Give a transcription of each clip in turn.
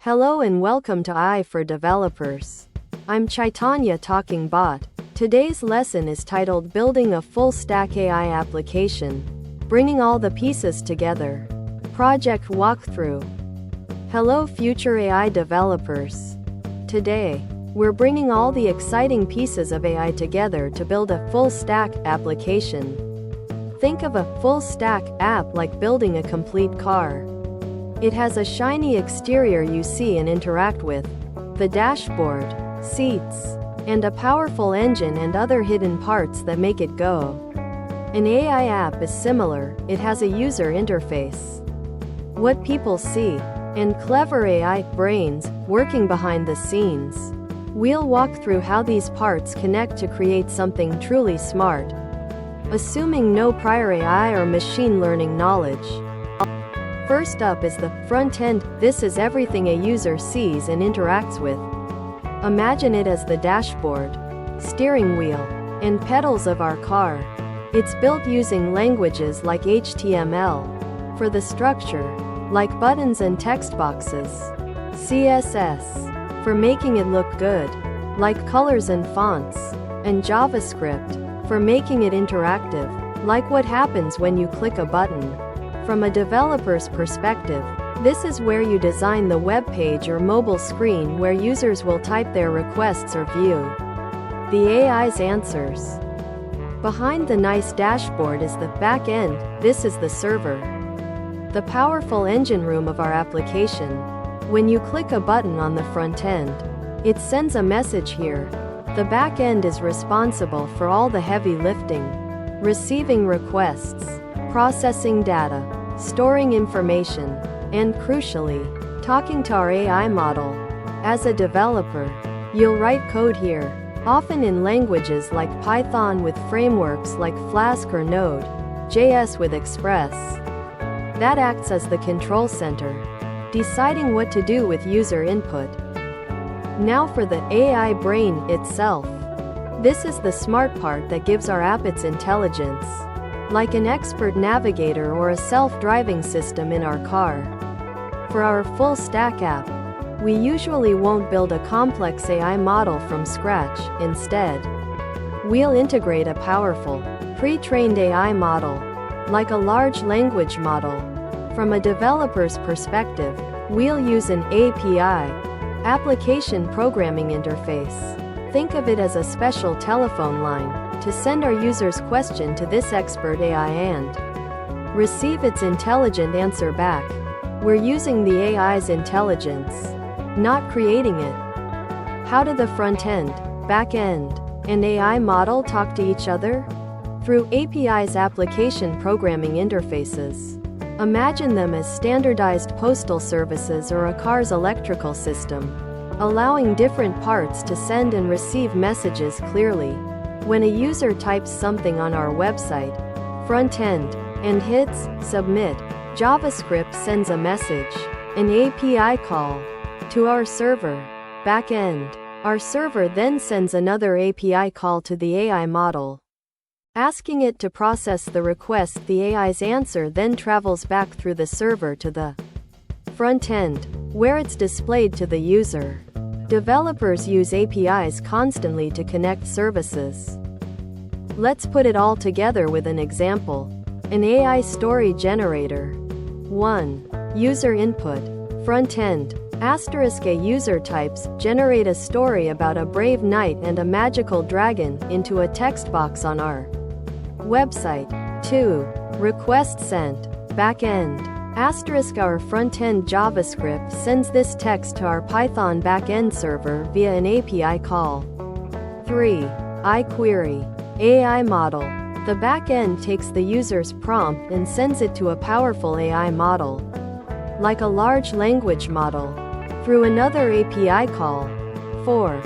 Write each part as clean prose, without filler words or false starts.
Hello and welcome to AI for Developers. I'm Chaitanya talking bot. Today's lesson is titled Building a Full Stack AI Application, Bringing All the Pieces Together. Project Walkthrough. Hello future AI developers. Today, we're bringing all the exciting pieces of AI together to build a full stack application. Think of a full stack app like building a complete car. It has a shiny exterior you see and interact with, the dashboard, seats, and a powerful engine and other hidden parts that make it go. An AI app is similar, it has a user interface. What people see, and clever AI brains working behind the scenes. We'll walk through how these parts connect to create something truly smart. Assuming no prior AI or machine learning knowledge. First up is the front end. This is everything a user sees and interacts with. Imagine it as the dashboard, steering wheel, and pedals of our car. It's built using languages like HTML. For the structure, like buttons and text boxes. CSS. For making it look good, like colors and fonts. And JavaScript. For making it interactive, like what happens when you click a button. From a developer's perspective, this is where you design the web page or mobile screen where users will type their requests or view the AI's answers. Behind the nice dashboard is the back end. This is the server, the powerful engine room of our application. When you click a button on the front end, it sends a message here. The back end is responsible for all the heavy lifting, receiving requests, processing data, storing information, and crucially, talking to our AI model. As a developer, you'll write code here, often in languages like Python with frameworks like Flask or Node.js with Express. That acts as the control center, deciding what to do with user input. Now for the AI brain itself. This is the smart part that gives our app its intelligence. Like an expert navigator or a self-driving system in our car. For our full stack app, we usually won't build a complex AI model from scratch. Instead, we'll integrate a powerful, pre-trained AI model, like a large language model. From a developer's perspective, we'll use an API, application programming interface. Think of it as a special telephone line to send our user's question to this expert AI and receive its intelligent answer back. We're using the AI's intelligence, not creating it. How do the front end, back end, and AI model talk to each other? Through API's application programming interfaces. Imagine them as standardized postal services or a car's electrical system, allowing different parts to send and receive messages clearly. When a user types something on our website, front end, and hits submit, JavaScript sends a message, an API call, to our server, back end. Our server then sends another API call to the AI model, asking it to process the request. The AI's answer then travels back through the server to the front end, where it's displayed to the user. Developers use APIs constantly to connect services. Let's put it all together with an example. An AI story generator. 1. User input. Front end. A user types, generate a story about a brave knight and a magical dragon into a text box on our website. 2. Request sent. Back end. Our front-end JavaScript sends this text to our Python back-end server via an API call. 3. iQuery. AI model. The back-end takes the user's prompt and sends it to a powerful AI model, like a large language model, through another API call. 4.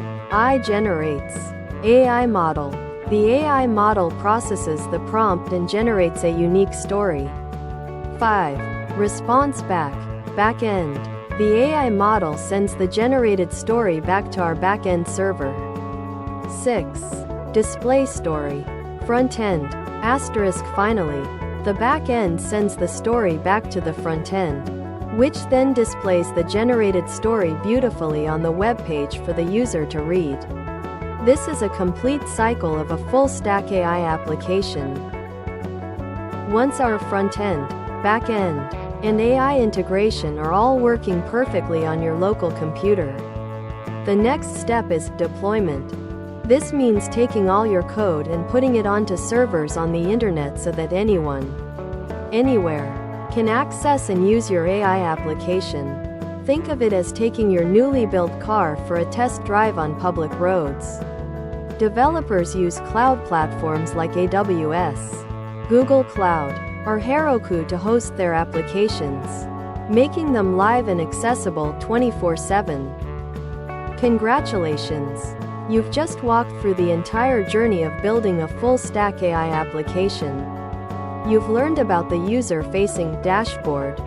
Generates. AI model. The AI model processes the prompt and generates a unique story. 5. Response back end. The AI model sends the generated story back to our backend server. 6. Display story. Front end. Finally, the back end sends the story back to the front end, which then displays the generated story beautifully on the web page for the user to read. This is a complete cycle of a full-stack AI application. Once our front-end, back-end, and AI integration are all working perfectly on your local computer, the next step is deployment. This means taking all your code and putting it onto servers on the internet so that anyone, anywhere, can access and use your AI application. Think of it as taking your newly built car for a test drive on public roads. Developers use cloud platforms like AWS, Google Cloud, or Heroku to host their applications, making them live and accessible 24/7. Congratulations! You've just walked through the entire journey of building a full-stack AI application. You've learned about the user-facing dashboard,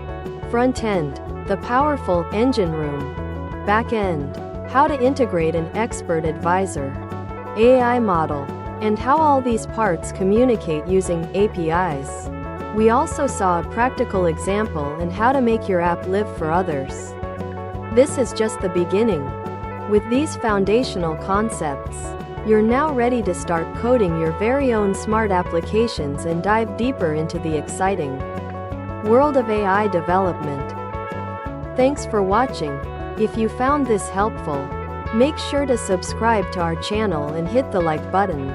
front-end, the powerful engine room, back-end, how to integrate an expert advisor, AI model, and how all these parts communicate using APIs. We also saw a practical example on how to make your app live for others. This is just the beginning. With these foundational concepts, you're now ready to start coding your very own smart applications and dive deeper into the exciting world of AI development. Thanks for watching. If you found this helpful, make sure to subscribe to our channel and hit the like button.